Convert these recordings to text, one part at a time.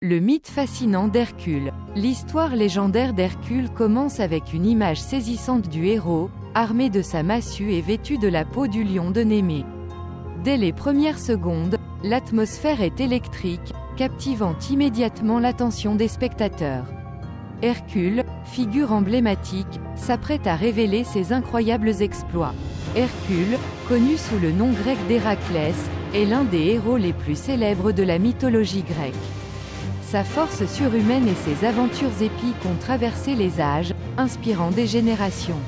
Le mythe fascinant d'Hercule. L'histoire légendaire d'Hercule commence avec une image saisissante du héros, armé de sa massue et vêtu de la peau du lion de Némée. Dès les premières secondes, l'atmosphère est électrique, captivant immédiatement l'attention des spectateurs. Hercule, figure emblématique, s'apprête à révéler ses incroyables exploits. Hercule, connu sous le nom grec d'Héraclès, est l'un des héros les plus célèbres de la mythologie grecque. Sa force surhumaine et ses aventures épiques ont traversé les âges, inspirant des générations.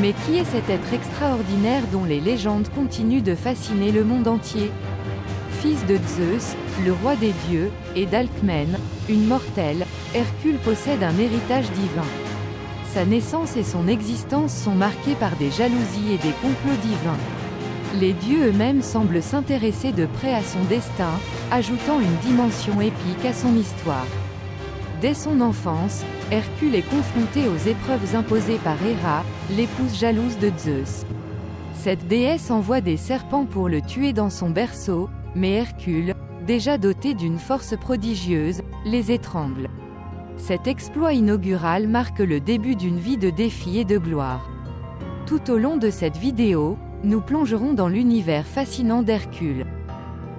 Mais qui est cet être extraordinaire dont les légendes continuent de fasciner le monde entier? Fils de Zeus, le roi des dieux, et d'Alcmène, une mortelle, Hercule possède un héritage divin. Sa naissance et son existence sont marquées par des jalousies et des complots divins. Les dieux eux-mêmes semblent s'intéresser de près à son destin, ajoutant une dimension épique à son histoire. Dès son enfance, Hercule est confronté aux épreuves imposées par Héra, l'épouse jalouse de Zeus. Cette déesse envoie des serpents pour le tuer dans son berceau, mais Hercule, déjà doté d'une force prodigieuse, les étrangle. Cet exploit inaugural marque le début d'une vie de défis et de gloire. Tout au long de cette vidéo, nous plongerons dans l'univers fascinant d'Hercule.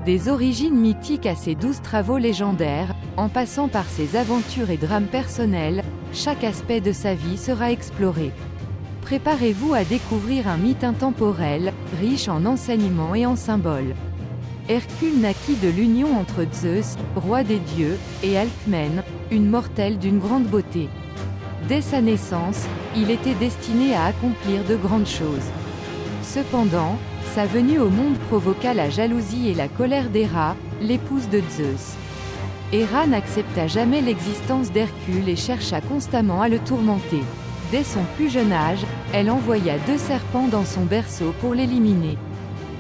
Des origines mythiques à ses 12 travaux légendaires, en passant par ses aventures et drames personnels, chaque aspect de sa vie sera exploré. Préparez-vous à découvrir un mythe intemporel, riche en enseignements et en symboles. Hercule naquit de l'union entre Zeus, roi des dieux, et Alcmène, une mortelle d'une grande beauté. Dès sa naissance, il était destiné à accomplir de grandes choses. Cependant, sa venue au monde provoqua la jalousie et la colère d'Héra, l'épouse de Zeus. Héra n'accepta jamais l'existence d'Hercule et chercha constamment à le tourmenter. Dès son plus jeune âge, elle envoya 2 serpents dans son berceau pour l'éliminer.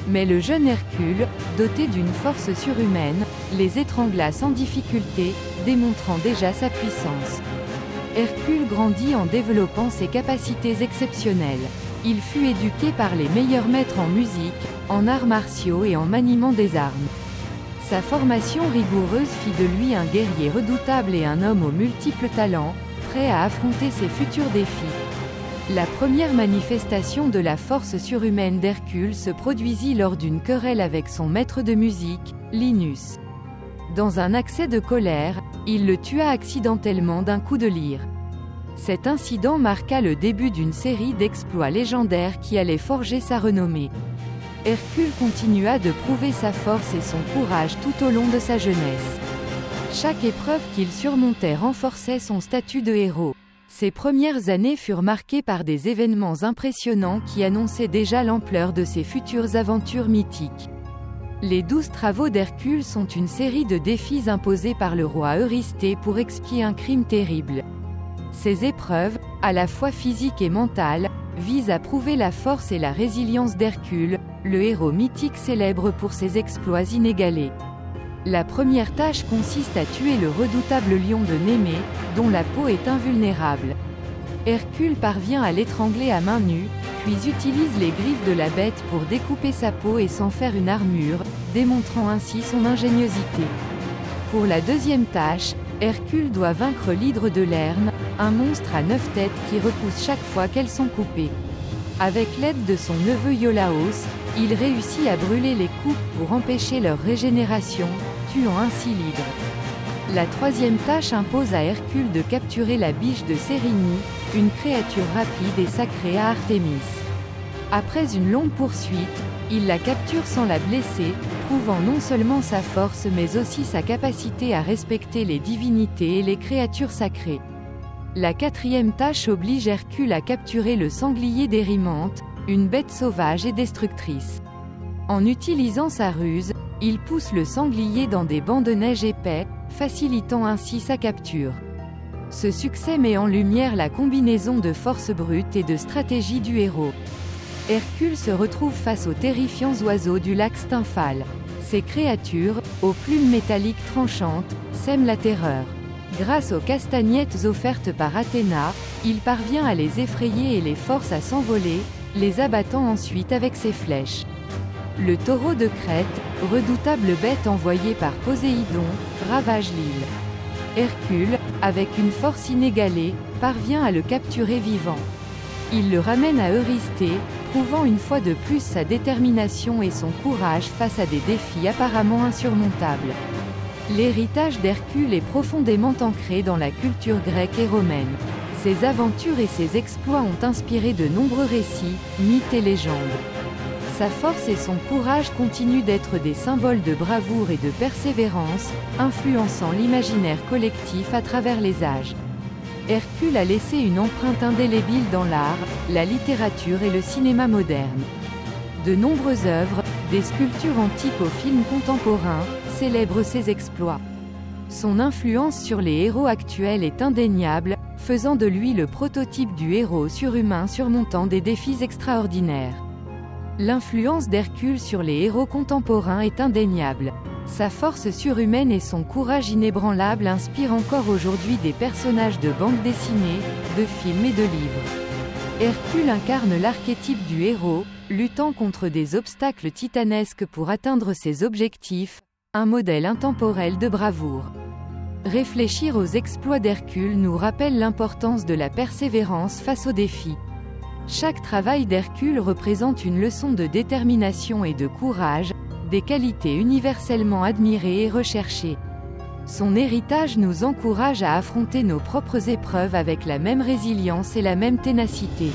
Mais le jeune Hercule, doté d'une force surhumaine, les étrangla sans difficulté, démontrant déjà sa puissance. Hercule grandit en développant ses capacités exceptionnelles. Il fut éduqué par les meilleurs maîtres en musique, en arts martiaux et en maniement des armes. Sa formation rigoureuse fit de lui un guerrier redoutable et un homme aux multiples talents, prêt à affronter ses futurs défis. La première manifestation de la force surhumaine d'Hercule se produisit lors d'une querelle avec son maître de musique, Linus. Dans un accès de colère, il le tua accidentellement d'un coup de lyre. Cet incident marqua le début d'une série d'exploits légendaires qui allaient forger sa renommée. Hercule continua de prouver sa force et son courage tout au long de sa jeunesse. Chaque épreuve qu'il surmontait renforçait son statut de héros. Ses premières années furent marquées par des événements impressionnants qui annonçaient déjà l'ampleur de ses futures aventures mythiques. Les 12 travaux d'Hercule sont une série de défis imposés par le roi Eurysthée pour expier un crime terrible. Ces épreuves, à la fois physiques et mentales, visent à prouver la force et la résilience d'Hercule, le héros mythique célèbre pour ses exploits inégalés. La première tâche consiste à tuer le redoutable lion de Némée, dont la peau est invulnérable. Hercule parvient à l'étrangler à main nue, puis utilise les griffes de la bête pour découper sa peau et s'en faire une armure, démontrant ainsi son ingéniosité. Pour la deuxième tâche, Hercule doit vaincre l'hydre de Lerne, un monstre à 9 têtes qui repousse chaque fois qu'elles sont coupées. Avec l'aide de son neveu Iolaos, il réussit à brûler les coupes pour empêcher leur régénération, tuant ainsi l'hydre. La troisième tâche impose à Hercule de capturer la biche de Cérynie, une créature rapide et sacrée à Artémis. Après une longue poursuite, il la capture sans la blesser, prouvant non seulement sa force mais aussi sa capacité à respecter les divinités et les créatures sacrées. La quatrième tâche oblige Hercule à capturer le sanglier d'Érymanthe, une bête sauvage et destructrice. En utilisant sa ruse, il pousse le sanglier dans des bancs de neige épais, facilitant ainsi sa capture. Ce succès met en lumière la combinaison de force brute et de stratégie du héros. Hercule se retrouve face aux terrifiants oiseaux du lac Stymphale. Ces créatures, aux plumes métalliques tranchantes, sèment la terreur. Grâce aux castagnettes offertes par Athéna, il parvient à les effrayer et les force à s'envoler, les abattant ensuite avec ses flèches. Le taureau de Crète, redoutable bête envoyée par Poséidon, ravage l'île. Hercule, avec une force inégalée, parvient à le capturer vivant. Il le ramène à Eurysthée, prouvant une fois de plus sa détermination et son courage face à des défis apparemment insurmontables. L'héritage d'Hercule est profondément ancré dans la culture grecque et romaine. Ses aventures et ses exploits ont inspiré de nombreux récits, mythes et légendes. Sa force et son courage continuent d'être des symboles de bravoure et de persévérance, influençant l'imaginaire collectif à travers les âges. Hercule a laissé une empreinte indélébile dans l'art, la littérature et le cinéma moderne. De nombreuses œuvres, des sculptures antiques aux films contemporains, célèbrent ses exploits. Son influence sur les héros actuels est indéniable, faisant de lui le prototype du héros surhumain surmontant des défis extraordinaires. L'influence d'Hercule sur les héros contemporains est indéniable. Sa force surhumaine et son courage inébranlable inspirent encore aujourd'hui des personnages de bandes dessinées, de films et de livres. Hercule incarne l'archétype du héros, luttant contre des obstacles titanesques pour atteindre ses objectifs, un modèle intemporel de bravoure. Réfléchir aux exploits d'Hercule nous rappelle l'importance de la persévérance face aux défis. Chaque travail d'Hercule représente une leçon de détermination et de courage, des qualités universellement admirées et recherchées. Son héritage nous encourage à affronter nos propres épreuves avec la même résilience et la même ténacité.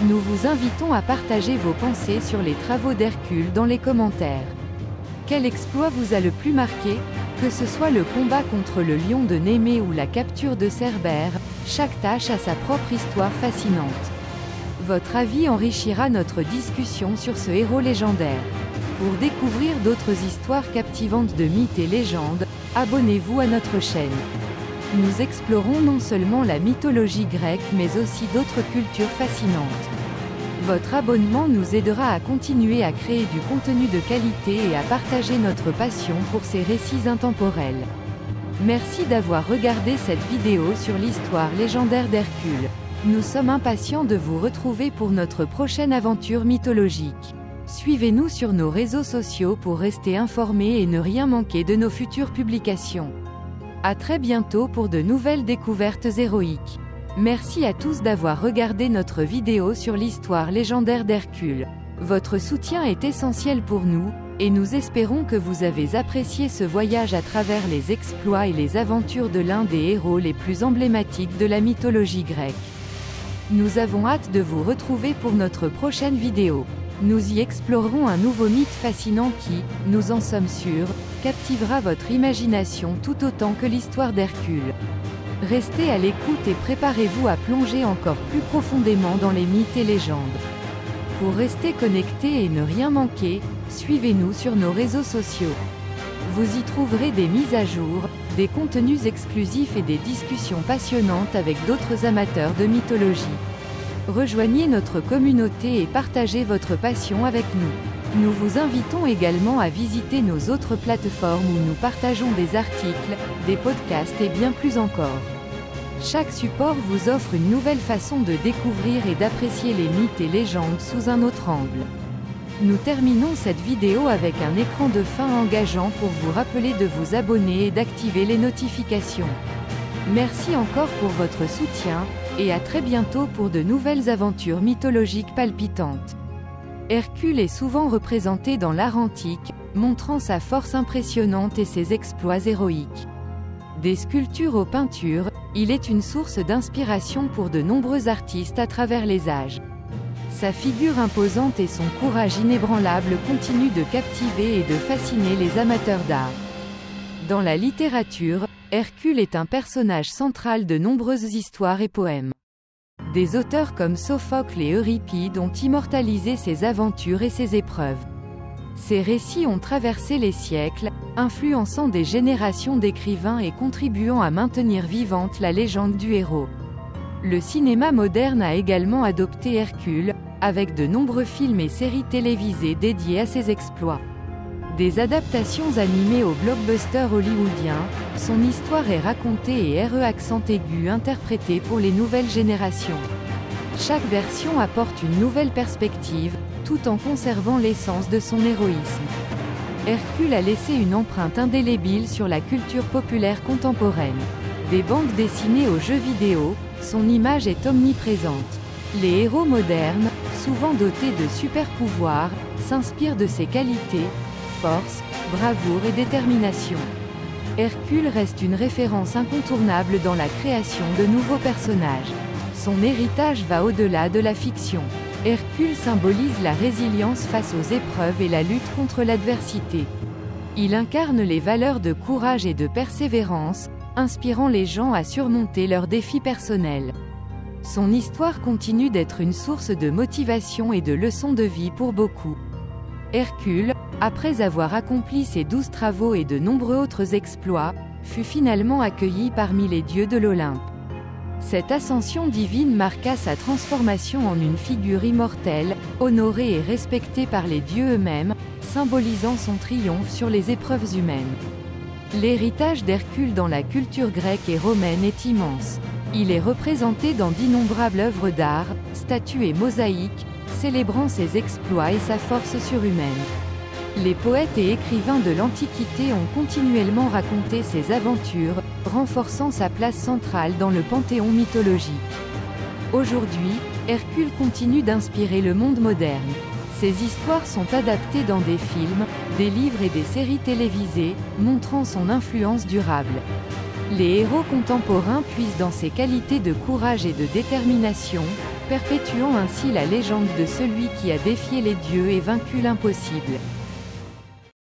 Nous vous invitons à partager vos pensées sur les travaux d'Hercule dans les commentaires. Quel exploit vous a le plus marqué? Que ce soit le combat contre le lion de Némée ou la capture de Cerbère, chaque tâche a sa propre histoire fascinante. Votre avis enrichira notre discussion sur ce héros légendaire. Pour découvrir d'autres histoires captivantes de mythes et légendes, abonnez-vous à notre chaîne. Nous explorons non seulement la mythologie grecque mais aussi d'autres cultures fascinantes. Votre abonnement nous aidera à continuer à créer du contenu de qualité et à partager notre passion pour ces récits intemporels. Merci d'avoir regardé cette vidéo sur l'histoire légendaire d'Hercule. Nous sommes impatients de vous retrouver pour notre prochaine aventure mythologique. Suivez-nous sur nos réseaux sociaux pour rester informés et ne rien manquer de nos futures publications. À très bientôt pour de nouvelles découvertes héroïques. Merci à tous d'avoir regardé notre vidéo sur l'histoire légendaire d'Hercule. Votre soutien est essentiel pour nous, et nous espérons que vous avez apprécié ce voyage à travers les exploits et les aventures de l'un des héros les plus emblématiques de la mythologie grecque. Nous avons hâte de vous retrouver pour notre prochaine vidéo. Nous y explorerons un nouveau mythe fascinant qui, nous en sommes sûrs, captivera votre imagination tout autant que l'histoire d'Hercule. Restez à l'écoute et préparez-vous à plonger encore plus profondément dans les mythes et légendes. Pour rester connecté et ne rien manquer, suivez-nous sur nos réseaux sociaux. Vous y trouverez des mises à jour, des contenus exclusifs et des discussions passionnantes avec d'autres amateurs de mythologie. Rejoignez notre communauté et partagez votre passion avec nous. Nous vous invitons également à visiter nos autres plateformes où nous partageons des articles, des podcasts et bien plus encore. Chaque support vous offre une nouvelle façon de découvrir et d'apprécier les mythes et légendes sous un autre angle. Nous terminons cette vidéo avec un écran de fin engageant pour vous rappeler de vous abonner et d'activer les notifications. Merci encore pour votre soutien, et à très bientôt pour de nouvelles aventures mythologiques palpitantes. Hercule est souvent représenté dans l'art antique, montrant sa force impressionnante et ses exploits héroïques. Des sculptures aux peintures, il est une source d'inspiration pour de nombreux artistes à travers les âges. Sa figure imposante et son courage inébranlable continuent de captiver et de fasciner les amateurs d'art. Dans la littérature, Hercule est un personnage central de nombreuses histoires et poèmes. Des auteurs comme Sophocle et Euripide ont immortalisé ses aventures et ses épreuves. Ces récits ont traversé les siècles, influençant des générations d'écrivains et contribuant à maintenir vivante la légende du héros. Le cinéma moderne a également adopté Hercule, avec de nombreux films et séries télévisées dédiés à ses exploits. Des adaptations animées au blockbuster hollywoodien, son histoire est racontée et accent aigu interprété pour les nouvelles générations. Chaque version apporte une nouvelle perspective, tout en conservant l'essence de son héroïsme. Hercule a laissé une empreinte indélébile sur la culture populaire contemporaine. Des bandes dessinées aux jeux vidéo, son image est omniprésente. Les héros modernes, souvent dotés de super-pouvoirs, s'inspirent de ses qualités, force, bravoure et détermination. Hercule reste une référence incontournable dans la création de nouveaux personnages. Son héritage va au-delà de la fiction. Hercule symbolise la résilience face aux épreuves et la lutte contre l'adversité. Il incarne les valeurs de courage et de persévérance, inspirant les gens à surmonter leurs défis personnels. Son histoire continue d'être une source de motivation et de leçons de vie pour beaucoup. Hercule, après avoir accompli ses 12 travaux et de nombreux autres exploits, fut finalement accueilli parmi les dieux de l'Olympe. Cette ascension divine marqua sa transformation en une figure immortelle, honorée et respectée par les dieux eux-mêmes, symbolisant son triomphe sur les épreuves humaines. L'héritage d'Hercule dans la culture grecque et romaine est immense. Il est représenté dans d'innombrables œuvres d'art, statues et mosaïques, célébrant ses exploits et sa force surhumaine. Les poètes et écrivains de l'Antiquité ont continuellement raconté ses aventures, renforçant sa place centrale dans le panthéon mythologique. Aujourd'hui, Hercule continue d'inspirer le monde moderne. Ses histoires sont adaptées dans des films, des livres et des séries télévisées, montrant son influence durable. Les héros contemporains puisent dans ses qualités de courage et de détermination, perpétuant ainsi la légende de celui qui a défié les dieux et vaincu l'impossible.